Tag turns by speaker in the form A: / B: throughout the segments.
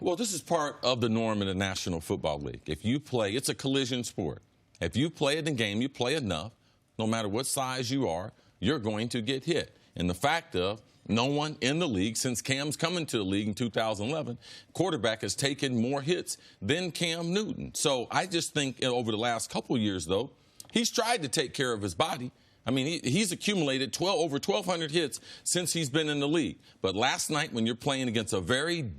A: Well, this is part of the norm in the National Football League. If you play, it's a collision sport. If you play in the game, you play enough, no matter what size you are, you're going to get hit. And the fact of no one in the league, since Cam's coming to the league in 2011, quarterback has taken more hits than Cam Newton. So I just think over the last couple of years, though, he's tried to take care of his body. I mean, he's accumulated over 1,200 hits since he's been in the league. But last night, when you're playing against a very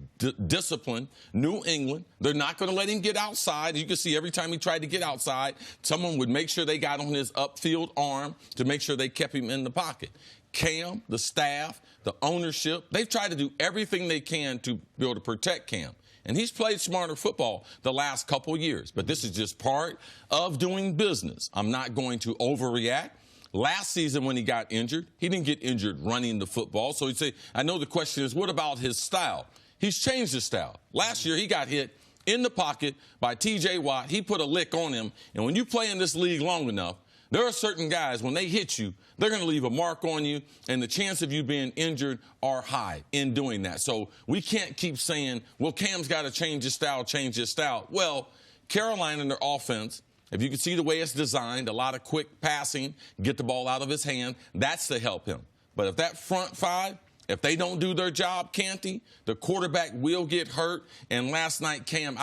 A: disciplined New England, they're not going to let him get outside. You can see every time he tried to get outside, someone would make sure they got on his upfield arm to make sure they kept him in the pocket. Cam, the staff, the ownership, they've tried to do everything they can to be able to protect Cam. And he's played smarter football the last couple years. But this is just part of doing business. I'm not going to overreact. Last season when he got injured, he didn't get injured running the football. So he'd say, I know the question is, what about his style? He's changed his style. Last year he got hit in the pocket by T.J. Watt. He put a lick on him. And when you play in this league long enough, there are certain guys, when they hit you, they're going to leave a mark on you, and the chance of you being injured are high in doing that. So we can't keep saying, well, Cam's got to change his style, change his style. Well, Carolina and their offense, if you can see the way it's designed, a lot of quick passing, get the ball out of his hand, that's to help him. But if that front five, if they don't do their job, Canty, the quarterback will get hurt. And last night, Cam,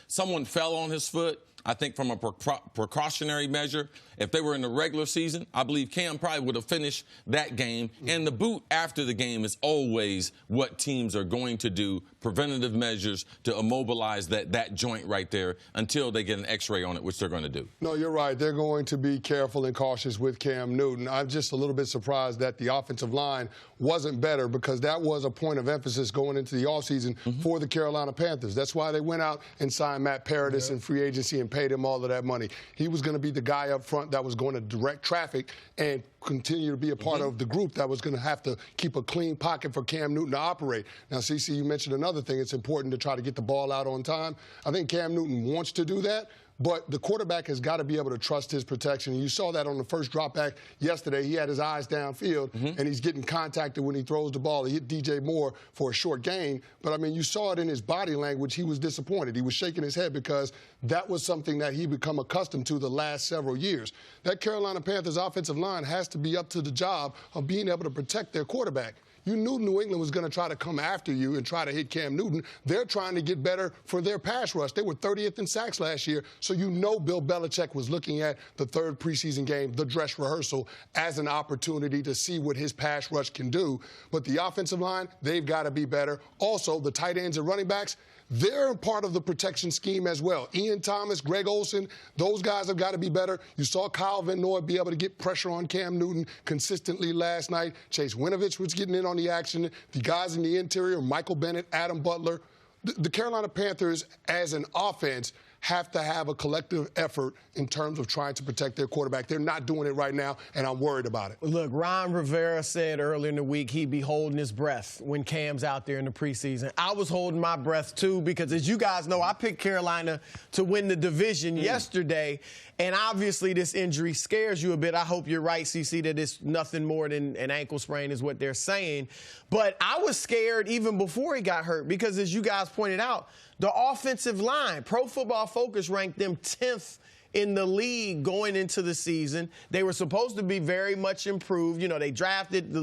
A: someone fell on his foot. I think from a precautionary measure, if they were in the regular season, I believe Cam probably would have finished that game. And the boot after the game is always what teams are going to do, preventative measures to immobilize that joint right there until they get an X-ray on it, which they're going to do.
B: No, you're right. They're going to be careful and cautious with Cam Newton. I'm just a little bit surprised that the offensive line wasn't better, because that was a point of emphasis going into the offseason for the Carolina Panthers. That's why they went out and signed Matt Paradis in free agency and paid him all of that money. He was going to be the guy up front that was going to direct traffic and continue to be a part of the group that was going to have to keep a clean pocket for Cam Newton to operate. Now, CC, you mentioned another thing. It's important to try to get the ball out on time. I think Cam Newton wants to do that, but the quarterback has got to be able to trust his protection. You saw that on the first drop back yesterday. He had his eyes downfield, and he's getting contacted when he throws the ball. He hit DJ Moore for a short gain. But, I mean, you saw it in his body language. He was disappointed. He was shaking his head because that was something that he become accustomed to the last several years. That Carolina Panthers offensive line has to be up to the job of being able to protect their quarterback. You knew New England was going to try to come after you and try to hit Cam Newton. They're trying to get better for their pass rush. They were 30th in sacks last year, so you know Bill Belichick was looking at the third preseason game, the dress rehearsal, as an opportunity to see what his pass rush can do. But the offensive line, they've got to be better. Also, the tight ends and running backs, they're part of the protection scheme as well. Ian Thomas, Greg Olsen, those guys have got to be better. You saw Kyle Van Noy be able to get pressure on Cam Newton consistently last night. Chase Winovich was getting in on the action. The guys in the interior, Michael Bennett, Adam Butler. The Carolina Panthers, as an offense, have to have a collective effort in terms of trying to protect their quarterback. They're not doing it right now, and I'm worried about it.
C: Look, Ron Rivera said earlier in the week he'd be holding his breath when Cam's out there in the preseason. I was holding my breath, too, because, as you guys know, I picked Carolina to win the division yesterday, and obviously this injury scares you a bit. I hope you're right, CC, that it's nothing more than an ankle sprain is what they're saying. But I was scared even before he got hurt because, as you guys pointed out, the offensive line, Pro Football Focus ranked them 10th in the league going into the season. They were supposed to be very much improved. You know, they drafted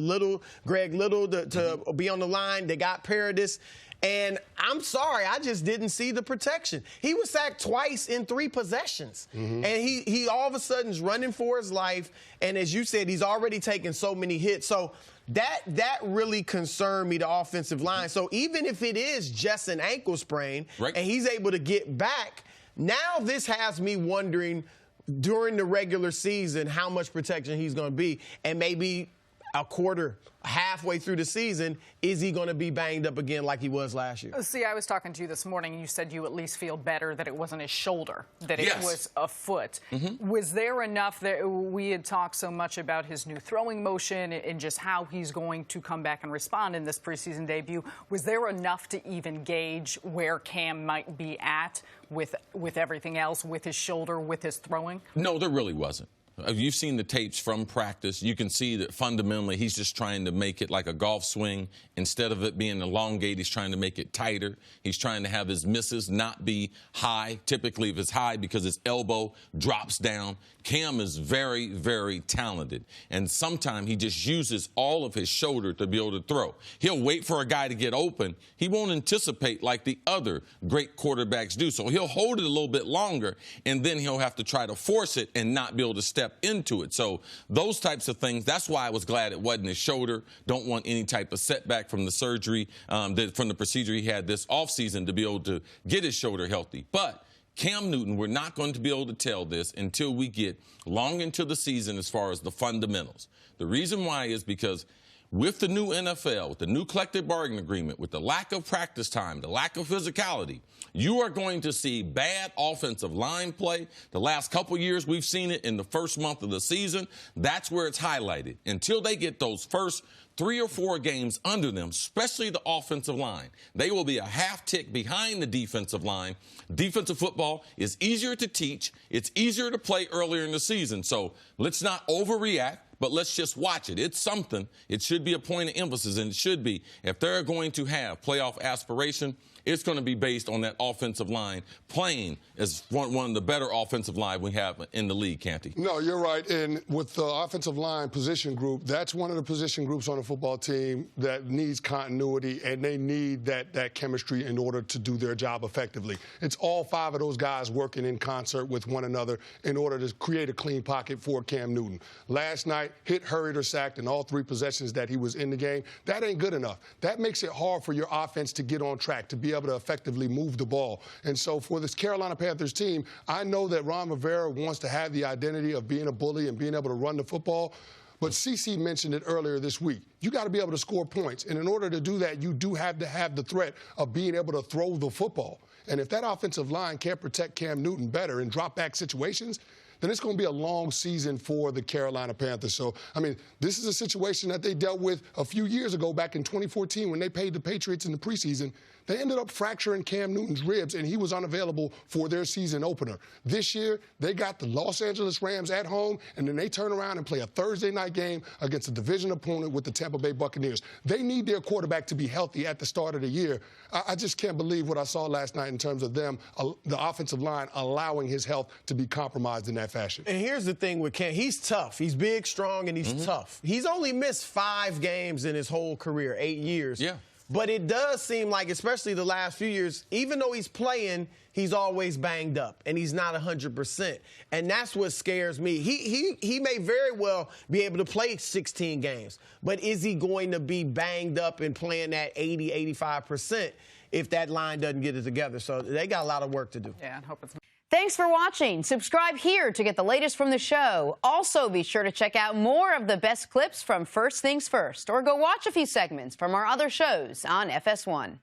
C: Greg Little to be on the line. They got Paradis. And I'm sorry, I just didn't see the protection. He was sacked twice in 3 possessions. And he all of a sudden is running for his life. And as you said, he's already taken so many hits. So that really concerned me, the offensive line. So even if it is just an ankle sprain and he's able to get back, now this has me wondering during the regular season how much protection he's going to be. And maybe a quarter, halfway through the season, is he going to be banged up again like he was last year?
D: See, I was talking to you this morning, and you said you at least feel better that it wasn't his shoulder, that it was a foot. Was there enough that we had talked so much about his new throwing motion and just how he's going to come back and respond in this preseason debut? Was there enough to even gauge where Cam might be at with everything else, with his shoulder, with his throwing?
A: No, there really wasn't. You've seen the tapes from practice. You can see that fundamentally he's just trying to make it like a golf swing. Instead of it being elongated, he's trying to make it tighter. He's trying to have his misses not be high. Typically, if it's high because his elbow drops down. Cam is very, very talented. And sometimes he just uses all of his shoulder to be able to throw. He'll wait for a guy to get open. He won't anticipate like the other great quarterbacks do. So he'll hold it a little bit longer, and then he'll have to try to force it and not be able to step into it. So those types of things, that's why I was glad it wasn't his shoulder. Don't want any type of setback from the surgery, from the procedure he had this offseason to be able to get his shoulder healthy. But Cam Newton, we're not going to be able to tell this until we get long into the season as far as the fundamentals. The reason why is because with the new NFL, with the new collective bargaining agreement, with the lack of practice time, the lack of physicality, you are going to see bad offensive line play. The last couple years, we've seen it in the first month of the season. That's where it's highlighted. Until they get those first 3 or 4 games under them, especially the offensive line, they will be a half tick behind the defensive line. Defensive football is easier to teach. It's easier to play earlier in the season. So let's not overreact, but let's just watch it. It's something. It should be a point of emphasis, and it should be. If they're going to have playoff aspiration, it's going to be based on that offensive line playing as one of the better offensive line we have in the league, Canty.
B: No, you're right. And with the offensive line position group, that's one of the position groups on a football team that needs continuity, and they need that chemistry in order to do their job effectively. It's all 5 of those guys working in concert with one another in order to create a clean pocket for Cam Newton. Last night, hit, hurried, or sacked in all 3 possessions that he was in the game. That ain't good enough. That makes it hard for your offense to get on track, to be able to effectively move the ball. And so for this Carolina Panthers team, I know that Ron Rivera wants to have the identity of being a bully and being able to run the football. But CC mentioned it earlier this week. You got to be able to score points. And in order to do that, you do have to have the threat of being able to throw the football. And if that offensive line can't protect Cam Newton better in drop-back situations, then it's going to be a long season for the Carolina Panthers. So, I mean, this is a situation that they dealt with a few years ago, back in 2014, when they played the Patriots in the preseason. They ended up fracturing Cam Newton's ribs, and he was unavailable for their season opener. This year, they got the Los Angeles Rams at home, and then they turn around and play a Thursday night game against a division opponent with the Tampa Bay Buccaneers. They need their quarterback to be healthy at the start of the year. I just can't believe what I saw last night in terms of them, the offensive line, allowing his health to be compromised in that fashion.
C: And here's the thing with Cam. He's tough. He's big, strong, and he's tough. He's only missed 5 games in his whole career, 8 years.
A: Yeah.
C: But it does seem like, especially the last few years, even though he's playing, he's always banged up, and he's not 100%. And that's what scares me. He may very well be able to play 16 games, but is he going to be banged up and playing at 80, 85% if that line doesn't get it together? So they got a lot of work to do.
D: Yeah, I hope it's.
E: Thanks for watching. Subscribe here to get the latest from the show. Also, be sure to check out more of the best clips from First Things First, or go watch a few segments from our other shows on FS1.